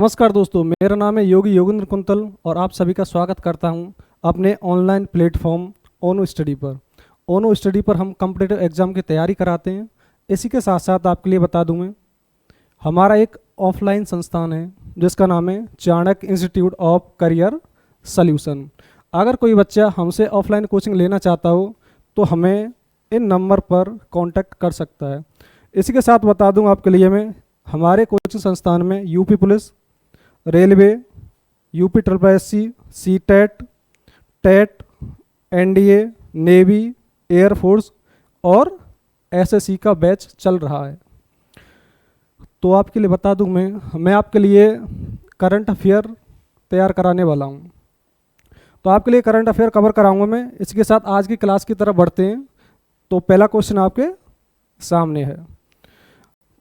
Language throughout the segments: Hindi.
नमस्कार दोस्तों, मेरा नाम है योगी योगेंद्र कुंतल और आप सभी का स्वागत करता हूं अपने ऑनलाइन प्लेटफॉर्म ओनो स्टडी पर। ओनो स्टडी पर हम कॉम्पिटिटिव एग्ज़ाम की तैयारी कराते हैं। इसी के साथ साथ आपके लिए बता दूं मैं, हमारा एक ऑफलाइन संस्थान है जिसका नाम है Chanakya institute of career solution. अगर कोई बच्चा हमसे ऑफलाइन कोचिंग लेना चाहता हो तो हमें इन नंबर पर कॉन्टैक्ट कर सकता है। इसी के साथ बता दूं आपके लिए मैं, हमारे कोचिंग संस्थान में UP police, railway, UP SSC, CTET, TET, NDA, navy, air force और एसएससी का बैच चल रहा है। तो आपके लिए बता दूं मैं आपके लिए करंट अफेयर तैयार कराने वाला हूं। तो आपके लिए करंट अफेयर कवर कराऊंगा मैं। इसके साथ आज की क्लास की तरफ बढ़ते हैं। तो पहला क्वेश्चन आपके सामने है,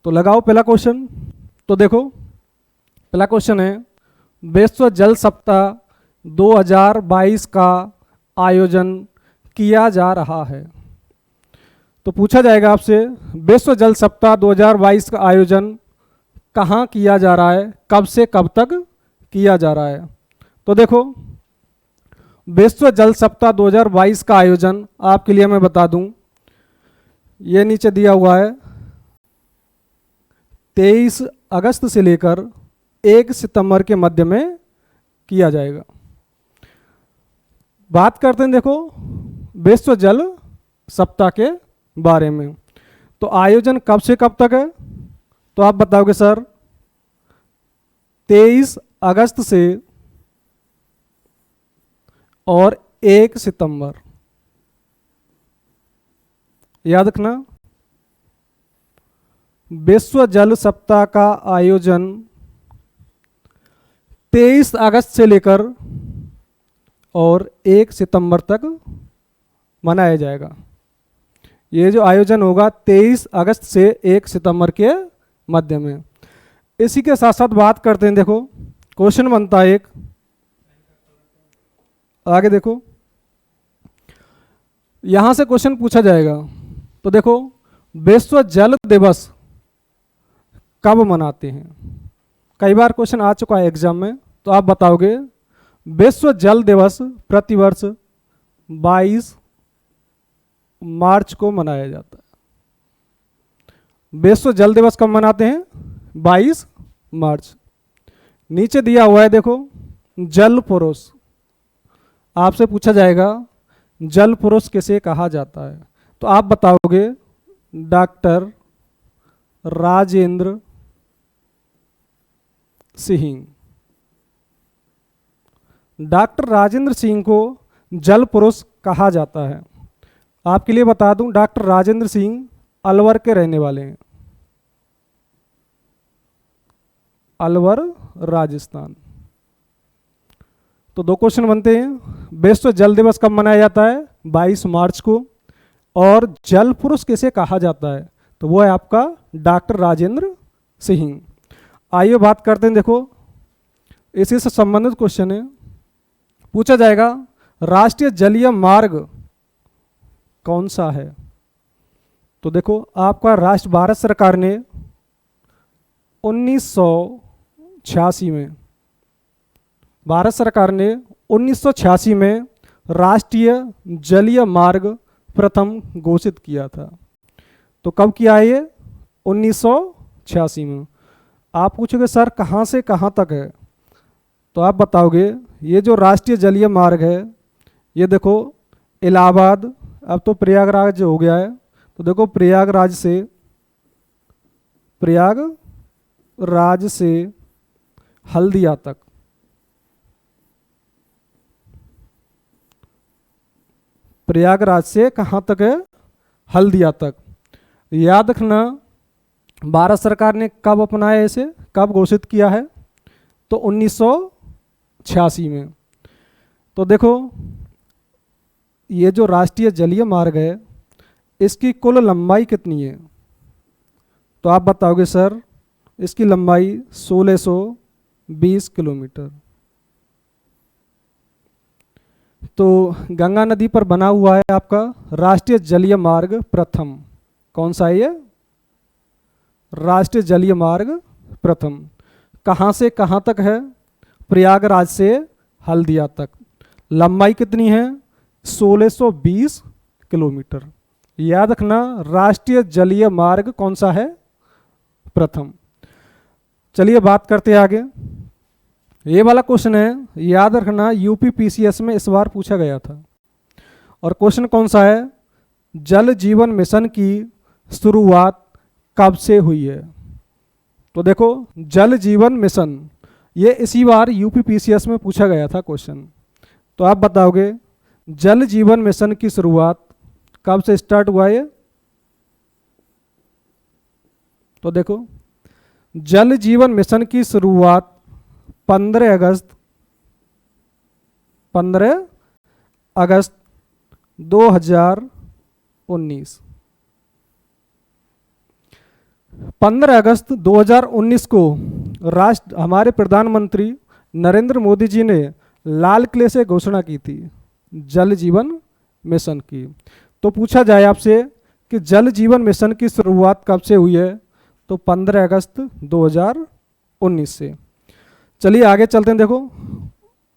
तो लगाओ पहला क्वेश्चन। तो देखो, पहला क्वेश्चन है, विश्व जल सप्ताह 2022 का आयोजन किया जा रहा है। तो पूछा जाएगा आपसे, विश्व जल सप्ताह 2022 का आयोजन कहाँ किया जा रहा है, कब से कब तक किया जा रहा है। तो देखो, विश्व जल सप्ताह 2022 का आयोजन आपके लिए मैं बता दूं, ये नीचे दिया हुआ है, 23 अगस्त से लेकर 1 सितंबर के मध्य में किया जाएगा। बात करते हैं देखो विश्व जल सप्ताह के बारे में। तो आयोजन कब से कब तक है, तो आप बताओगे सर 23 अगस्त से और 1 सितंबर। याद रखना, विश्व जल सप्ताह का आयोजन 23 अगस्त से लेकर और 1 सितंबर तक मनाया जाएगा। ये जो आयोजन होगा 23 अगस्त से 1 सितंबर के मध्य में। इसी के साथ साथ बात करते हैं, देखो क्वेश्चन बनता है एक, आगे देखो, यहां से क्वेश्चन पूछा जाएगा। तो देखो, विश्व जल दिवस कब मनाते हैं। कई बार क्वेश्चन आ चुका है एग्जाम में। तो आप बताओगे विश्व जल दिवस प्रतिवर्ष 22 मार्च को मनाया जाता है। विश्व जल दिवस कब मनाते हैं, 22 मार्च। नीचे दिया हुआ है देखो, जल पुरुष। आपसे पूछा जाएगा जल पुरुष किसे कहा जाता है। तो आप बताओगे डॉक्टर राजेंद्र सिंह। डॉक्टर राजेंद्र सिंह को जल पुरुष कहा जाता है। आपके लिए बता दूं, डॉक्टर राजेंद्र सिंह अलवर के रहने वाले हैं, अलवर राजस्थान। तो दो क्वेश्चन बनते हैं, विश्व जल दिवस कब मनाया जाता है, 22 मार्च को, और जल पुरुष किसे कहा जाता है, तो वो है आपका डॉक्टर राजेंद्र सिंह। आइए बात करते हैं, देखो इसी से संबंधित क्वेश्चन है। पूछा जाएगा राष्ट्रीय जलीय मार्ग कौन सा है। तो देखो, आपका राष्ट्र भारत सरकार ने 1986 में, भारत सरकार ने 1986 में राष्ट्रीय जलीय मार्ग प्रथम घोषित किया था। तो कब किया है ये, 1986 में। आप पूछोगे सर कहाँ से कहाँ तक है, तो आप बताओगे ये जो राष्ट्रीय जलीय मार्ग है, ये देखो इलाहाबाद, अब तो प्रयागराज हो गया है, तो देखो प्रयागराज से हल्दिया तक, प्रयागराज से कहाँ तक है, हल्दिया तक। याद रखना, भारत सरकार ने कब अपनाया इसे, कब घोषित किया है, तो 1986 में। तो देखो, ये जो राष्ट्रीय जलीय मार्ग है, इसकी कुल लंबाई कितनी है, तो आप बताओगे सर इसकी लंबाई 1620 किलोमीटर। तो गंगा नदी पर बना हुआ है आपका राष्ट्रीय जलीय मार्ग प्रथम। कौन सा है ये, राष्ट्रीय जलीय मार्ग प्रथम। कहाँ से कहाँ तक है? प्रयागराज से हल्दिया तक। लंबाई कितनी है? 1620 किलोमीटर। याद रखना, राष्ट्रीय जलीय मार्ग कौन सा है? प्रथम। चलिए बात करते हैं आगे। ये वाला क्वेश्चन है, याद रखना, यूपी पीसीएस में इस बार पूछा गया था। और क्वेश्चन कौन सा है? जल जीवन मिशन की शुरुआत कब से हुई है? तो देखो, जल जीवन मिशन ये इसी बार यूपी पीसीएस में पूछा गया था क्वेश्चन। तो आप बताओगे जल जीवन मिशन की शुरुआत कब से स्टार्ट हुआ है? तो देखो, जल जीवन मिशन की शुरुआत 15 अगस्त 2019। 15 अगस्त 2019 को हमारे प्रधानमंत्री नरेंद्र मोदी जी ने लाल किले से घोषणा की थी जल जीवन मिशन की। तो पूछा जाए आपसे कि जल जीवन मिशन की शुरुआत कब से हुई है? तो 15 अगस्त 2019 से। चलिए आगे चलते हैं। देखो,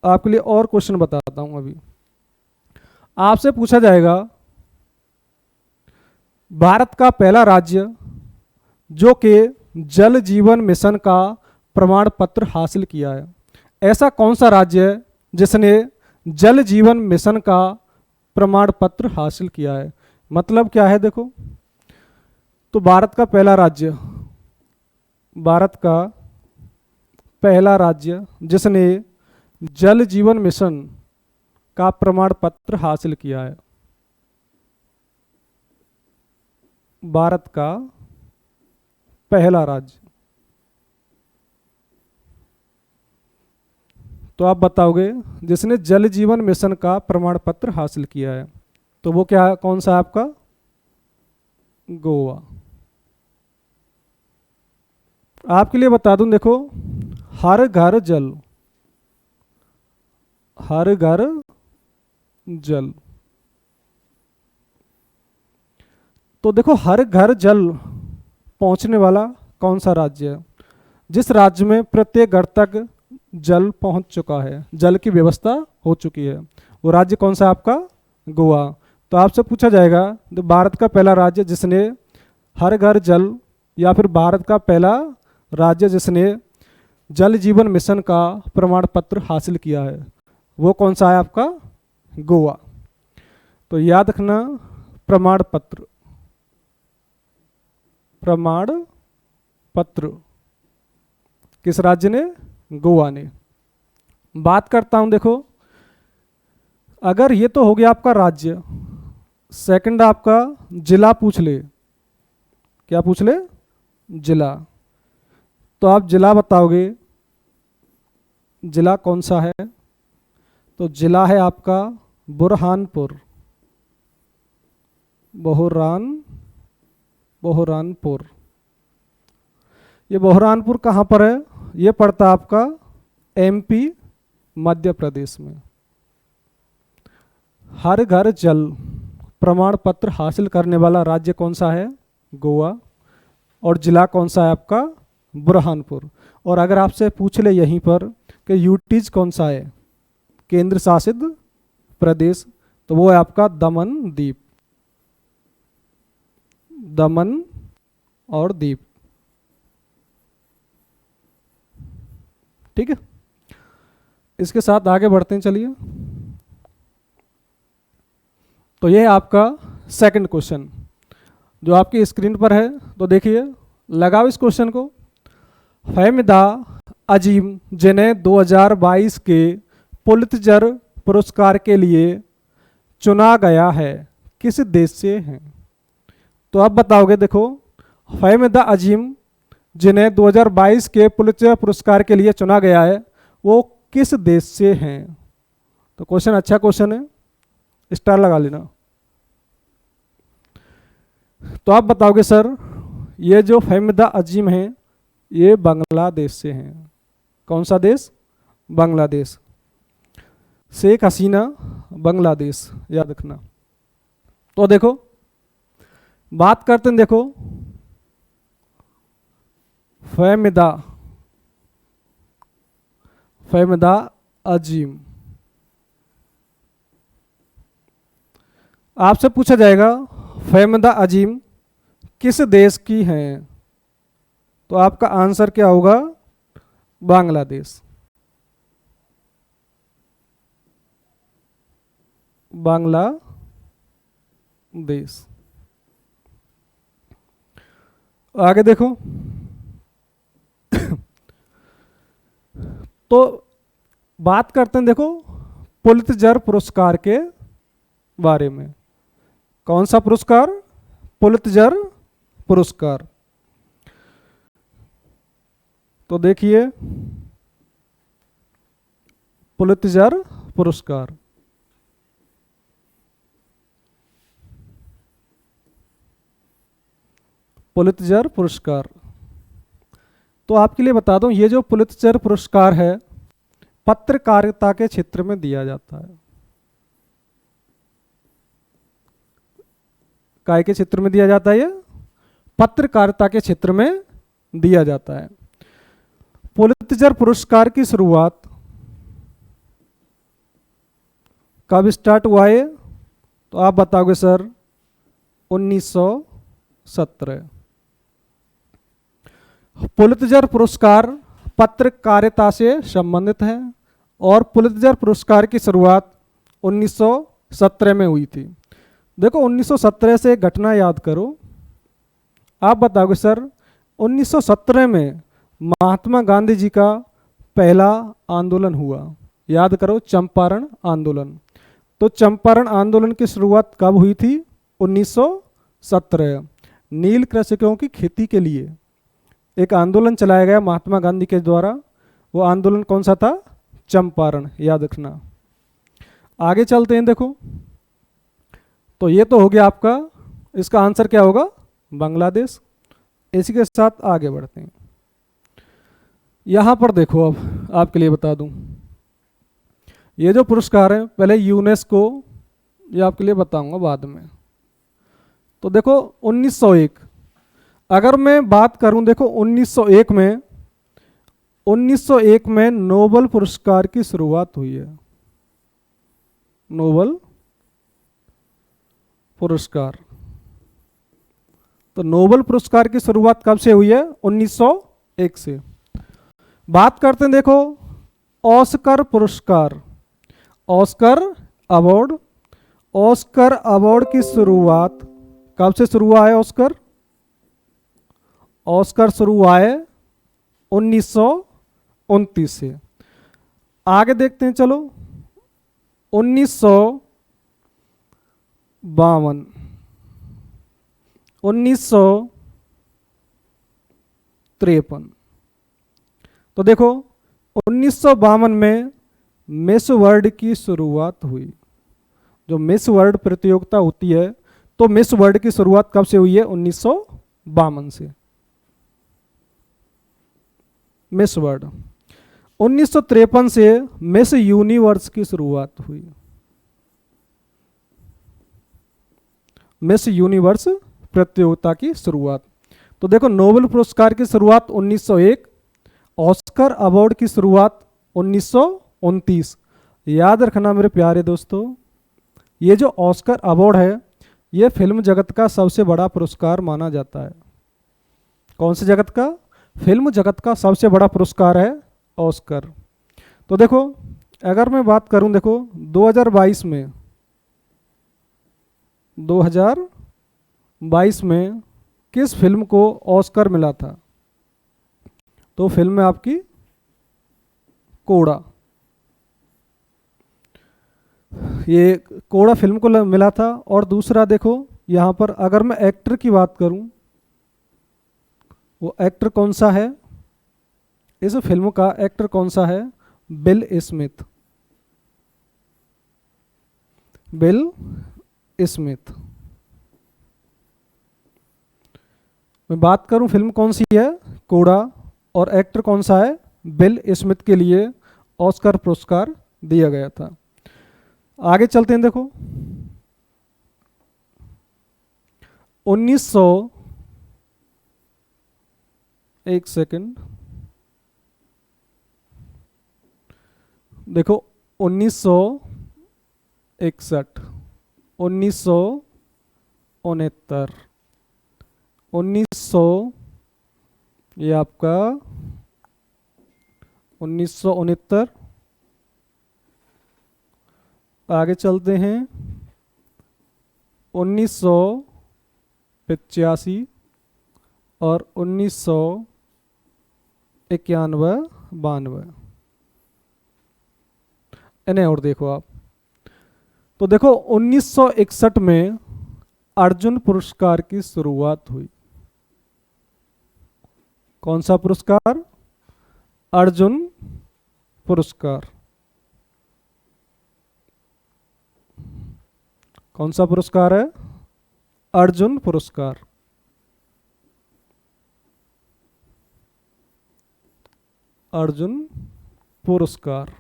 आपके लिए और क्वेश्चन बताता हूं। अभी आपसे पूछा जाएगा भारत का पहला राज्य जो कि जल जीवन मिशन का प्रमाण पत्र हासिल किया है, ऐसा कौन सा राज्य है जिसने जल जीवन मिशन का प्रमाण पत्र हासिल किया है? मतलब क्या है? देखो, तो भारत का पहला राज्य जिसने जल जीवन मिशन का प्रमाण पत्र हासिल किया है, भारत का पहला राज्य। तो आप बताओगे जिसने जल जीवन मिशन का प्रमाण पत्र हासिल किया है, तो वो क्या, कौन सा आपका? गोवा। आपके लिए बता दूं, देखो, हर घर जल। तो देखो, हर घर जल पहुंचने वाला कौन सा राज्य है? जिस राज्य में प्रत्येक घर तक जल पहुंच चुका है, जल की व्यवस्था हो चुकी है, वो राज्य कौन सा आपका? गोवा। तो आपसे पूछा जाएगा तो भारत का पहला राज्य जिसने हर घर जल, या फिर भारत का पहला राज्य जिसने जल जीवन मिशन का प्रमाण पत्र हासिल किया है, वो कौन सा है आपका? गोवा। तो याद रखना, प्रमाण पत्र किस राज्य ने? गोवा ने। बात करता हूं, देखो, अगर ये तो हो गया आपका राज्य, सेकंड आपका जिला पूछ ले। क्या पूछ ले? जिला। तो आप जिला बताओगे, जिला कौन सा है? तो जिला है आपका बुरहानपुर। बुरहानपुर। ये बुरहानपुर कहाँ पर है? ये पड़ता आपका एमपी, मध्य प्रदेश में। हर घर जल प्रमाण पत्र हासिल करने वाला राज्य कौन सा है? गोवा। और जिला कौन सा है आपका? बुरहानपुर। और अगर आपसे पूछ ले यहीं पर कि यूटीज कौन सा है, केंद्र शासित प्रदेश, तो वो है आपका दमन और दीप। ठीक है, इसके साथ आगे बढ़ते हैं। चलिए, तो ये है आपका सेकंड क्वेश्चन जो आपकी स्क्रीन पर है। तो देखिए, लगाओ इस क्वेश्चन को। फहमिदा अजीम जिन्हें 2022 के पुलित्जर पुरस्कार के लिए चुना गया है, किस देश से हैं? तो आप बताओगे, देखो, फहमिदा अजीम जिन्हें 2022 के पुलित्जर पुरस्कार के लिए चुना गया है, वो किस देश से हैं? तो क्वेश्चन अच्छा क्वेश्चन है, स्टार लगा लेना। तो आप बताओगे सर, ये जो फहमिदा अजीम हैं ये बांग्लादेश से हैं। कौन सा देश? बांग्लादेश। शेख हसीना बांग्लादेश, याद रखना। तो देखो, बात करते हैं, देखो, फहमिदा फेमदा अजीम। आपसे पूछा जाएगा फेमदा अजीम किस देश की हैं, तो आपका आंसर क्या होगा? बांग्लादेश। बांग्लादेश। आगे देखो। तो बात करते हैं देखो पुलित्जर पुरस्कार के बारे में। कौन सा पुरस्कार? पुलित्जर पुरस्कार। तो देखिए पुलित्जर पुरस्कार। पुलित्जर पुरस्कार, तो आपके लिए बता दूं, ये जो पुलित्जर पुरस्कार है पत्रकारिता के क्षेत्र में दिया जाता है। काय के क्षेत्र में दिया जाता है? ये पत्रकारिता के क्षेत्र में दिया जाता है। पुलित्जर पुरस्कार की शुरुआत कब स्टार्ट हुआ है? तो आप बताओगे सर 1917। पुलित्जर पुरस्कार पत्रकारिता से संबंधित है और पुलित्जर पुरस्कार की शुरुआत 1917 में हुई थी। देखो 1917 से एक घटना याद करो। आप बताओगे सर 1917 में महात्मा गांधी जी का पहला आंदोलन हुआ, याद करो, चंपारण आंदोलन। तो चंपारण आंदोलन की शुरुआत कब हुई थी? 1917। नील कृषकों की खेती के लिए एक आंदोलन चलाया गया महात्मा गांधी के द्वारा। वो आंदोलन कौन सा था? चंपारण, याद रखना। आगे चलते हैं। देखो तो ये तो हो गया आपका, इसका आंसर क्या होगा? बांग्लादेश। इसी के साथ आगे बढ़ते हैं। यहां पर देखो, अब आपके लिए बता दूं, ये जो पुरस्कार है पहले यूनेस्को, ये आपके लिए बताऊंगा बाद में। तो देखो 1901, अगर मैं बात करूं, देखो 1901 में नोबेल पुरस्कार की शुरुआत हुई है। नोबेल पुरस्कार, तो नोबेल पुरस्कार की शुरुआत कब से हुई है? 1901 से। बात करते हैं देखो ऑस्कर पुरस्कार, ऑस्कर अवार्ड। ऑस्कर अवार्ड की शुरुआत कब से शुरू हुआ है? ऑस्कर शुरू हुआ है 1929 से। आगे देखते हैं, चलो 1952, 1953। तो देखो 1952 में मिस वर्ल्ड की शुरुआत हुई। जो मिस वर्ल्ड प्रतियोगिता होती है, तो मिस वर्ल्ड की शुरुआत कब से हुई है? 1952 से। Miss world. 1953 से मिस यूनिवर्स की शुरुआत हुई। मिस यूनिवर्स प्रतियोगिता की शुरुआत। तो देखो नोबेल पुरस्कार की शुरुआत 1901, ऑस्कर अवार्ड की शुरुआत 1929। याद रखना मेरे प्यारे दोस्तों, ये जो ऑस्कर अवार्ड है ये फिल्म जगत का सबसे बड़ा पुरस्कार माना जाता है। कौन से जगत का? फिल्म जगत का सबसे बड़ा पुरस्कार है ऑस्कर। तो देखो अगर मैं बात करूं, देखो 2022 में किस फिल्म को ऑस्कर मिला था? तो फिल्म है आपकी कोड़ा। ये कोड़ा फिल्म को मिला था। और दूसरा देखो यहाँ पर अगर मैं एक्टर की बात करूं, वो एक्टर कौन सा है? इस फिल्म का एक्टर कौन सा है? Bill Smith. Bill Smith. मैं बात करूं फिल्म कौन सी है? कोड़ा। और एक्टर कौन सा है? बिल स्मिथ के लिए ऑस्कर पुरस्कार दिया गया था। आगे चलते हैं। देखो 1900 एक सेकंड देखो 1961, 1969, 1900, ये आपका 1969। आगे चलते हैं 1985 और 1991, 92। इन्हें और देखो आप। तो देखो 1961 में अर्जुन पुरस्कार की शुरुआत हुई। कौन सा पुरस्कार? अर्जुन पुरस्कार। कौन सा पुरस्कार है? अर्जुन पुरस्कार। अर्जुन पुरस्कार।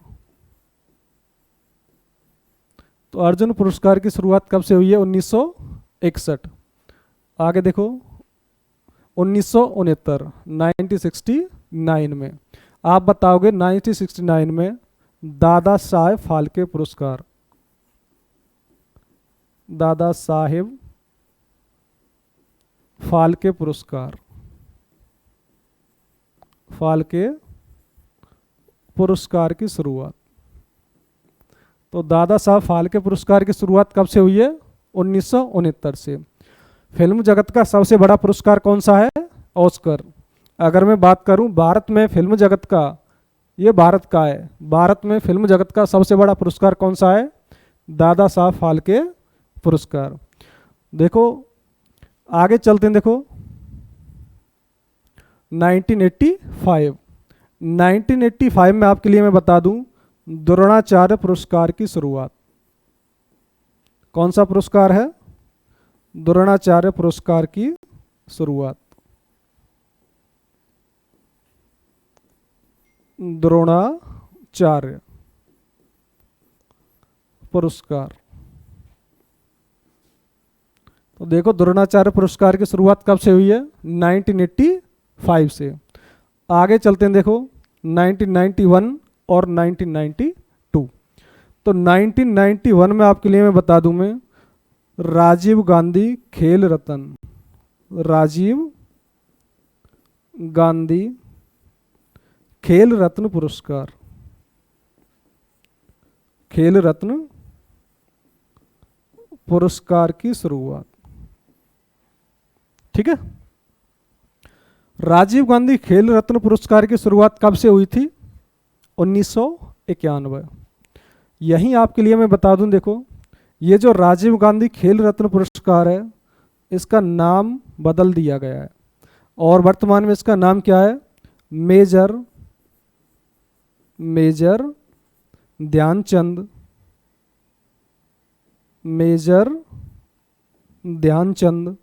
तो अर्जुन पुरस्कार की शुरुआत कब से हुई है? 1961। आगे देखो 1969, 1969 में। आप बताओगे 1969 में दादा साहेब फाल्के पुरस्कार, दादा साहेब फाल्के पुरस्कार, फाल्के पुरस्कार की शुरुआत। तो दादा साहब फाल्के पुरस्कार की शुरुआत कब से हुई है? 1969 से। फिल्म जगत का सबसे बड़ा पुरस्कार कौन सा है? ऑस्कर। अगर मैं बात करूं भारत में फिल्म जगत का, ये भारत का है, भारत में फिल्म जगत का सबसे बड़ा पुरस्कार कौन सा है? दादा साहब फाल्के पुरस्कार। देखो आगे चलते हैं। देखो 1985, 1985 में आपके लिए मैं बता दूं द्रोणाचार्य पुरस्कार की शुरुआत। कौन सा पुरस्कार है? द्रोणाचार्य पुरस्कार की शुरुआत। द्रोणाचार्य पुरस्कार। तो देखो द्रोणाचार्य पुरस्कार की शुरुआत कब से हुई है? 1985 से। आगे चलते हैं। देखो 1991 और 1992। तो 1991 में आपके लिए मैं बता दूं मैं राजीव गांधी खेल रत्न, राजीव गांधी खेल रत्न पुरस्कार, खेल रत्न पुरस्कार की शुरुआत। ठीक है। राजीव गांधी खेल रत्न पुरस्कार की शुरुआत कब से हुई थी? 1991। यहीं आपके लिए मैं बता दूं, देखो ये जो राजीव गांधी खेल रत्न पुरस्कार है इसका नाम बदल दिया गया है और वर्तमान में इसका नाम क्या है? Major Dhyan Chand, major Dhyan Chand,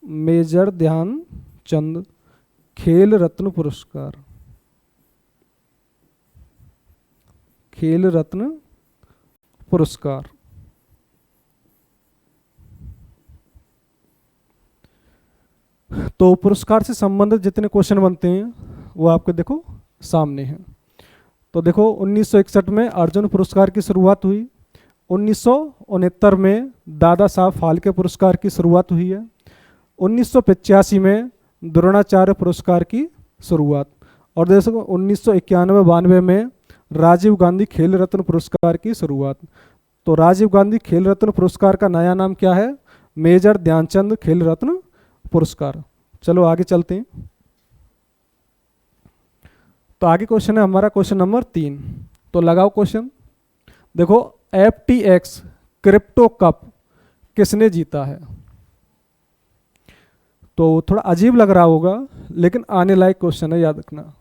major Dhyan Chand Khel Ratna पुरस्कार, खेल रत्न पुरस्कार। तो पुरस्कार से संबंधित जितने क्वेश्चन बनते हैं वो आपके देखो सामने हैं। तो देखो 1961 में अर्जुन पुरस्कार की शुरुआत हुई, 1969 में दादा साहब फाल्के पुरस्कार की शुरुआत हुई है, 1985 में द्रोणाचार्य पुरस्कार की शुरुआत, और देखो 1991-92 में राजीव गांधी खेल रत्न पुरस्कार की शुरुआत। तो राजीव गांधी खेल रत्न पुरस्कार का नया नाम क्या है? मेजर ध्यानचंद खेल रत्न पुरस्कार। चलो आगे चलते हैं। तो आगे क्वेश्चन है हमारा क्वेश्चन नंबर 3। तो लगाओ क्वेश्चन। देखो FTX क्रिप्टो कप किसने जीता है? तो थोड़ा अजीब लग रहा होगा लेकिन आने लायक क्वेश्चन है, याद रखना।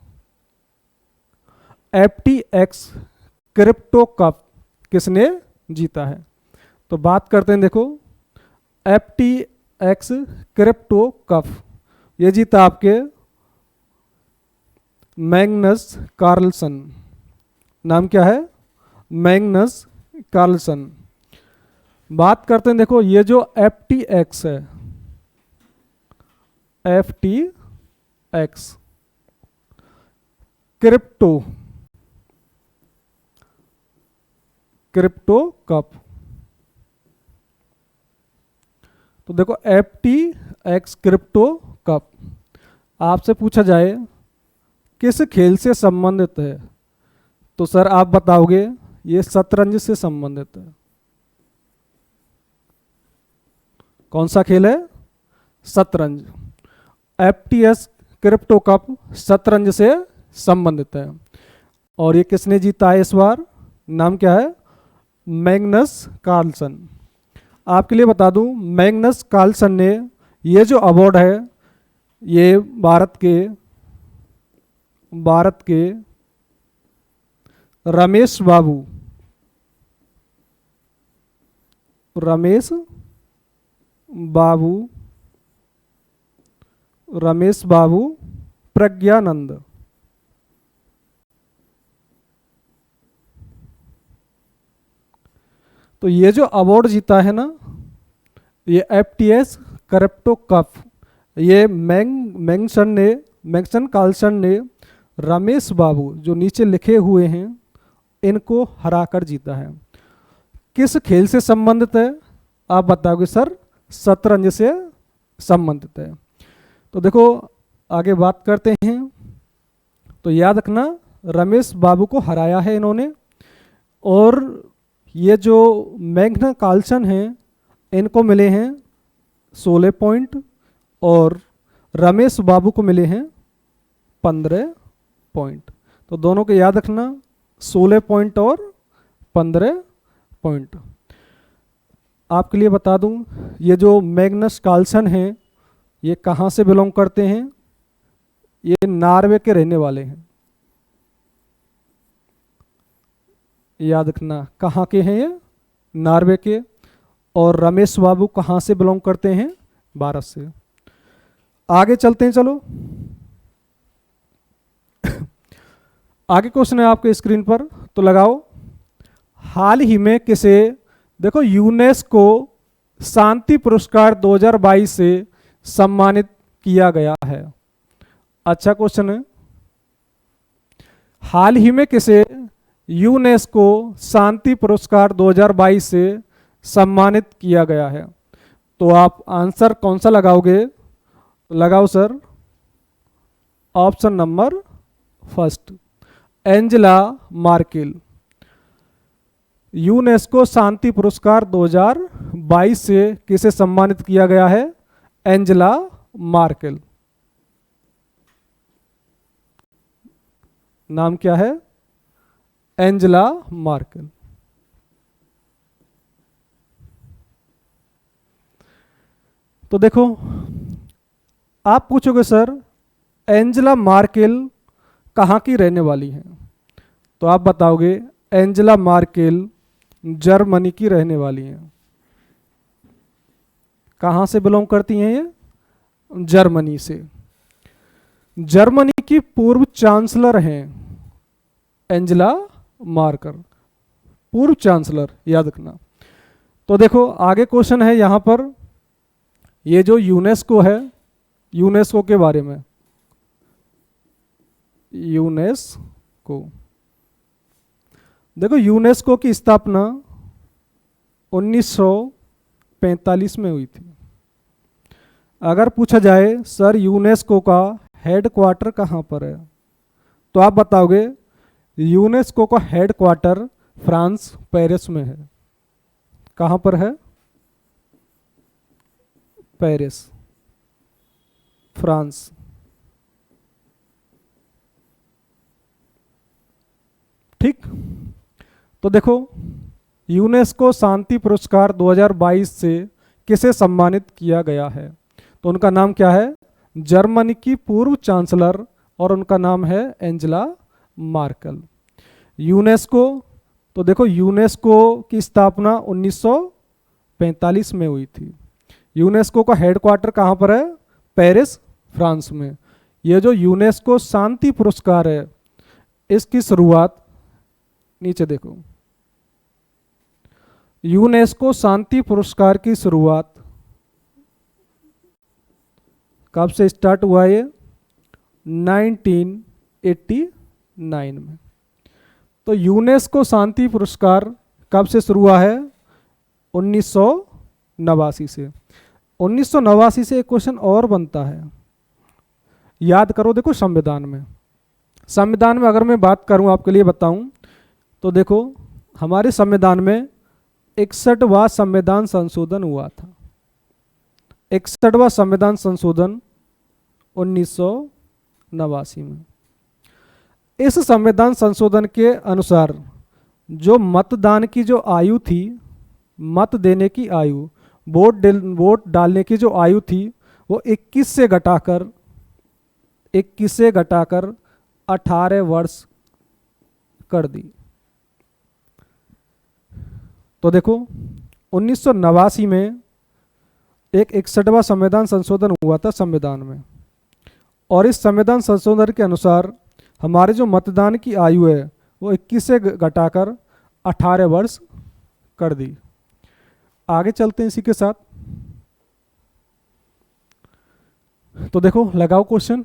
FTX क्रिप्टो कप किसने जीता है? तो बात करते हैं। देखो FTX क्रिप्टो कप ये जीता आपके मैग्नस कार्लसन। नाम क्या है? Magnus Carlsen. बात करते हैं। देखो ये जो FTX है, FTX क्रिप्टो क्रिप्टो कप। तो देखो FTX क्रिप्टो कप। आपसे पूछा जाए किस खेल से संबंधित है, तो सर आप बताओगे ये शतरंज से संबंधित है। कौन सा खेल है? शतरंज। FTX क्रिप्टो कप शतरंज से संबंधित है। और ये किसने जीता है इस बार? नाम क्या है? Magnus Carlsen. आपके लिए बता दूं, मैग्नस कार्लसन ने ये जो अवार्ड है ये भारत के रमेश बाबू प्रज्ञानंद, तो ये जो अवार्ड जीता है ना, ये FTX क्रिप्टो कप, ये मैग्नस कार्लसन ने रमेश बाबू जो नीचे लिखे हुए हैं इनको हराकर जीता है। किस खेल से संबंधित है? आप बताओगे सर शतरंज से संबंधित है। तो देखो आगे बात करते हैं। तो याद रखना रमेश बाबू को हराया है इन्होंने, और ये जो मैग्नस कार्लसन हैं इनको मिले हैं 16 पॉइंट और रमेश बाबू को मिले हैं 15 पॉइंट। तो दोनों को याद रखना 16 पॉइंट और 15 पॉइंट। आपके लिए बता दूं, ये जो मैग्नस कार्लसन हैं ये कहाँ से बिलोंग करते हैं? ये नॉर्वे के रहने वाले हैं। याद रखना कहाँ के हैं ये? नॉर्वे के। और रमेश बाबू कहाँ से बिलोंग करते हैं? भारत से। आगे चलते हैं, चलो आगे क्वेश्चन है आपके स्क्रीन पर, तो लगाओ। हाल ही में किसे, देखो, यूनेस्को शांति पुरस्कार 2022 से सम्मानित किया गया है? अच्छा क्वेश्चन है। हाल ही में किसे यूनेस्को शांति पुरस्कार 2022 से सम्मानित किया गया है? तो आप आंसर कौन सा लगाओगे? लगाओ sir option number first, Angela Merkel. UNESCO शांति पुरस्कार 2022 से किसे सम्मानित किया गया है? Angela Merkel. नाम क्या है? Angela Merkel. तो देखो आप पूछोगे सर एंजेला मार्केल कहाँ की रहने वाली है? तो आप बताओगे एंजेला मार्केल जर्मनी की रहने वाली हैं। कहाँ से बिलोंग करती हैं ये? जर्मनी से। जर्मनी की पूर्व चांसलर हैं एंजेला मार्केल, पूर्व चांसलर, याद रखना। तो देखो आगे क्वेश्चन है यहाँ पर, ये जो यूनेस्को है, यूनेस्को के बारे में। यूनेस्को, देखो यूनेस्को की स्थापना 1945 में हुई थी। अगर पूछा जाए सर यूनेस्को का हेडक्वार्टर कहाँ पर है, तो आप बताओगे यूनेस्को का हेडक्वार्टर फ्रांस, पेरिस में है। कहाँ पर है? Paris, France. ठीक। तो देखो यूनेस्को शांति पुरस्कार 2022 से किसे सम्मानित किया गया है? तो उनका नाम क्या है? जर्मनी की पूर्व चांसलर, और उनका नाम है एंजेला मार्केल। यूनेस्को, तो देखो यूनेस्को की स्थापना 1945 में हुई थी। यूनेस्को का हेडक्वार्टर कहाँ पर है? पेरिस, फ्रांस में। ये जो यूनेस्को शांति पुरस्कार है इसकी शुरुआत, नीचे देखो, यूनेस्को शांति पुरस्कार की शुरुआत कब से स्टार्ट हुआ? ये 1989 में। तो यूनेस्को शांति पुरस्कार कब से शुरू हुआ है? 1989 से। 1989 से एक क्वेश्चन और बनता है, याद करो। देखो संविधान में अगर मैं बात करूं, आपके लिए बताऊं, तो देखो हमारे संविधान में 61वां संविधान संशोधन हुआ था। 61वां संविधान संशोधन 1989 में। इस संविधान संशोधन के अनुसार जो मतदान की जो आयु थी, मत देने की आयु, वोट डालने की जो आयु थी, वो 21 से घटाकर 18 वर्ष कर दी। तो देखो 1989 में एक 61वां संविधान संशोधन हुआ था संविधान में, और इस संविधान संशोधन के अनुसार हमारे जो मतदान की आयु है वो 21 से घटाकर 18 वर्ष कर दी। आगे चलते हैं इसी के साथ। तो देखो लगाओ क्वेश्चन।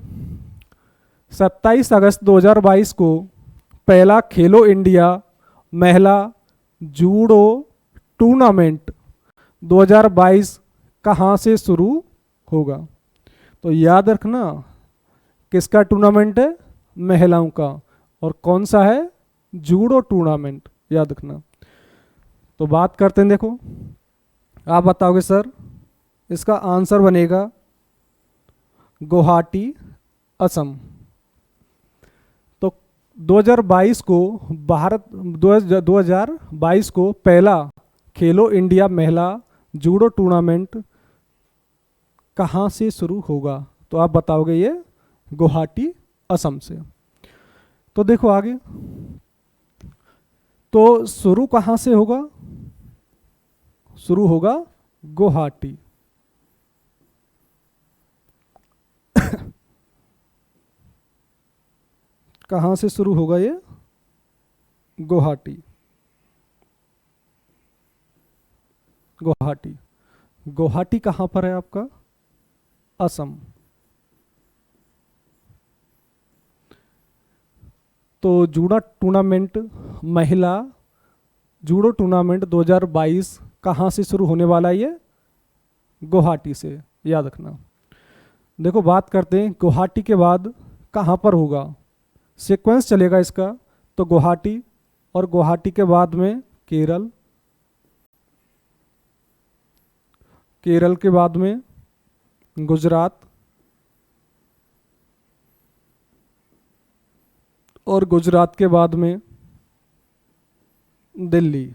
27 अगस्त 2022 को पहला खेलो इंडिया महिला जूडो टूर्नामेंट 2022 कहाँ से शुरू होगा? तो याद रखना किसका टूर्नामेंट है? महिलाओं का। और कौन सा है? जूडो टूर्नामेंट, याद रखना। तो बात करते हैं, देखो आप बताओगे सर, इसका आंसर बनेगा गुवाहाटी, असम। तो 2022 को पहला खेलो इंडिया महिला जूडो टूर्नामेंट कहाँ से शुरू होगा? तो आप बताओगे ये गुवाहाटी, असम से। तो देखो आगे, तो शुरू कहाँ से होगा? शुरू होगा गुवाहाटी। कहाँ से शुरू होगा ये? गुवाहाटी। गुवाहाटी कहाँ पर है आपका? असम। तो महिला जूडो टूर्नामेंट 2022 कहाँ से शुरू होने वाला है? ये गुवाहाटी से, याद रखना। देखो बात करते हैं गुवाहाटी के बाद कहाँ पर होगा, सीक्वेंस चलेगा इसका। तो गुवाहाटी, और गुवाहाटी के बाद में केरल, केरल के बाद में गुजरात, और गुजरात के बाद में दिल्ली।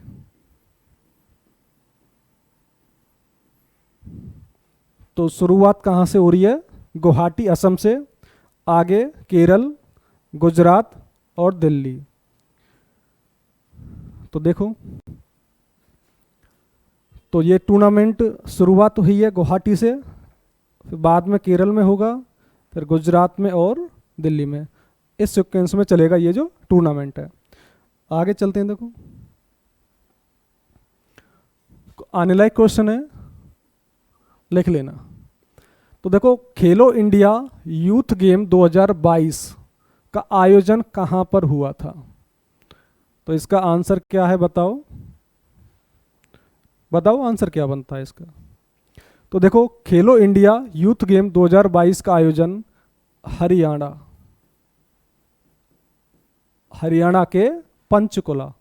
तो शुरुआत कहाँ से हो रही है? गुवाहाटी, असम से, आगे केरल, गुजरात और दिल्ली। तो देखो, तो ये टूर्नामेंट शुरुआत हुई है गुवाहाटी से, फिर बाद में केरल में होगा, फिर गुजरात में और दिल्ली में। इस सीक्वेंस में चलेगा ये जो टूर्नामेंट है। आगे चलते हैं, देखो आने लायक क्वेश्चन है, लिख लेना। तो देखो खेलो इंडिया यूथ गेम 2022 का आयोजन कहाँ पर हुआ था? तो इसका आंसर क्या है? बताओ आंसर क्या बनता है इसका। तो देखो खेलो इंडिया यूथ गेम 2022 का आयोजन हरियाणा के पंचकुला।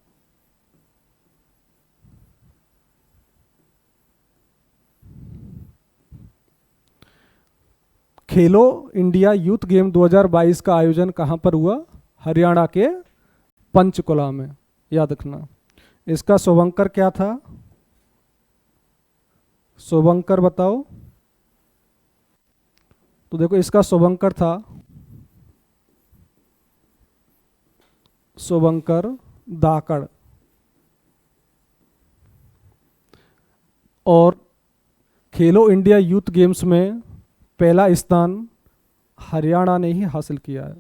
खेलो इंडिया यूथ गेम 2022 का आयोजन कहाँ पर हुआ? हरियाणा के पंचकुला में, याद रखना। इसका शुभंकर क्या था? शुभंकर बताओ। तो देखो इसका शुभंकर था शुभंकर दाकड़, और खेलो इंडिया यूथ गेम्स में पहला स्थान हरियाणा ने ही हासिल किया है।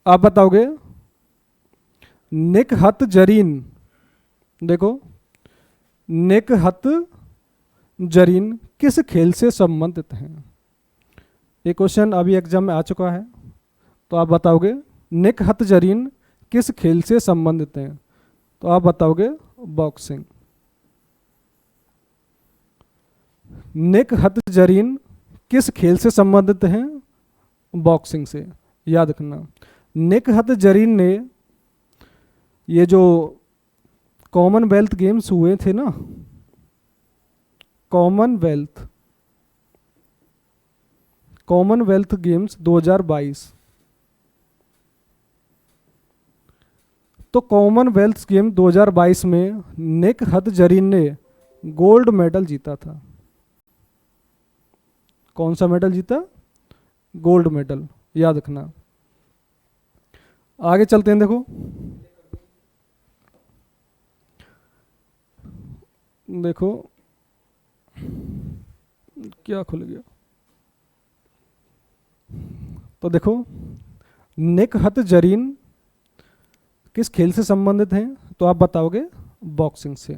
आप बताओगे निकहत जरीन, देखो निकहत जरीन किस खेल से संबंधित हैं? ये क्वेश्चन अभी एग्जाम में आ चुका है, तो आप बताओगे निक हथ जरीन किस खेल से संबंधित हैं? तो आप बताओगे बॉक्सिंग। निक हथ जरीन किस खेल से संबंधित हैं? बॉक्सिंग से। याद रखना, निक हथ जरीन ने ये जो कॉमनवेल्थ गेम्स हुए थे ना, कॉमनवेल्थ गेम्स 2022, तो कॉमनवेल्थ गेम 2022 में निक हथ जरीन ने गोल्ड मेडल जीता था। कौन सा मेडल जीता? Gold medal. याद रखना। आगे चलते हैं। देखो देखो क्या खुल गया। तो देखो निक हथ जरीन किस खेल से संबंधित हैं? तो आप बताओगे बॉक्सिंग से।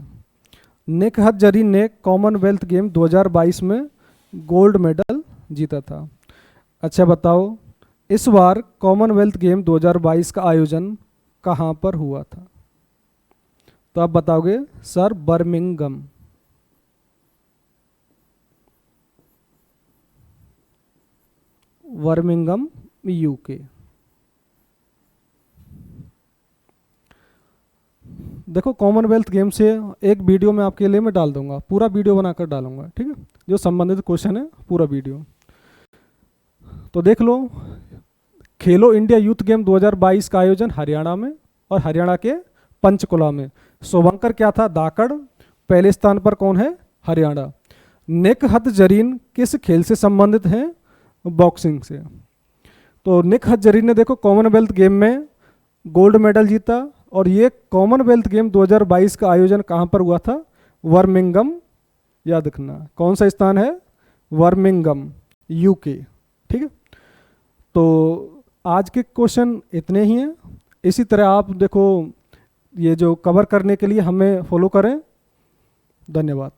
निक हथ जरीन ने कॉमनवेल्थ गेम 2022 में गोल्ड मेडल जीता था। अच्छा बताओ, इस बार कॉमनवेल्थ गेम 2022 का आयोजन कहाँ पर हुआ था? तो आप बताओगे सर बर्मिंघम। Birmingham UK. देखो कॉमनवेल्थ गेम से एक वीडियो में आपके लिए मैं डाल दूंगा, पूरा वीडियो बनाकर डालूंगा, ठीक है, जो संबंधित क्वेश्चन है पूरा वीडियो तो देख लो। खेलो इंडिया यूथ गेम 2022 का आयोजन हरियाणा में और हरियाणा के पंचकुला में। शुभंकर क्या था? धाकड़। पहले स्थान पर कौन है? हरियाणा। निक हथ जरीन किस खेल से संबंधित हैं? बॉक्सिंग से। तो निक हथ जरीन ने देखो कॉमनवेल्थ गेम में गोल्ड मेडल जीता, और ये कॉमनवेल्थ गेम 2022 का आयोजन कहाँ पर हुआ था? बर्मिंघम। याद रखना, कौन सा स्थान है? Birmingham UK. ठीक है, तो आज के क्वेश्चन इतने ही हैं। इसी तरह आप देखो ये जो कवर करने के लिए हमें फॉलो करें। धन्यवाद।